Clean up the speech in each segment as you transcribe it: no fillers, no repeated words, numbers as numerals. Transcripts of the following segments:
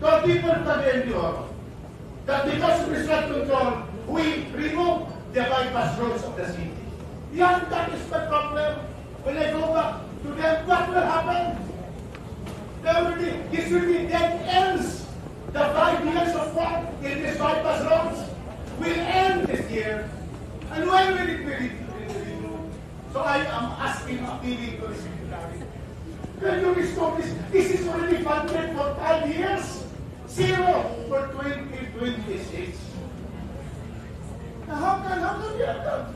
to people to the NDO that because of flood control, we remove the bypass roads of the city. Yeah, that is the problem. When I go back to them, what will happen? This will be dead ends. The 5 years of work in these bypass roads will end this year. And when will it be removed? So I am asking, appealing to the Secretary. Can you restore this? This is already funded for 5 years. Zero for 2026. Now how can we have that?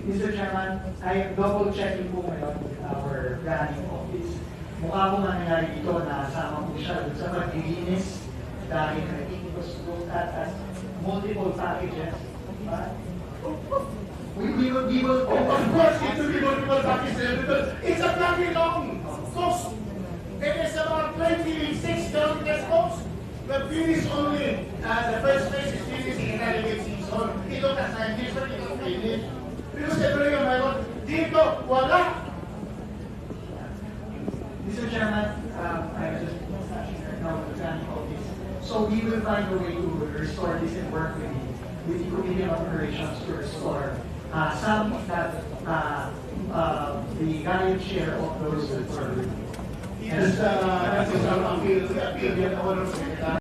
Mr. Chairman, I am double-checking po ngayon with our planning office. Mukha po nangyari dito na sama po siya sa paglilinis dahil it was looked at as multiple packages. We will of course, it will be multiple packages because it's a very long cost. It is about 26 kilometers cost. The finish only, the first phase is finished in the season. It took us 9 years for it to finish. Because every year, dito, wala. Mr. Chairman, I was just discussing right now with the planning office. So we will find a way to restore this and work with the Committee on Operations to restore some that the lion's share of those were. Yes, that is our appeal. We appeal to the Secretary.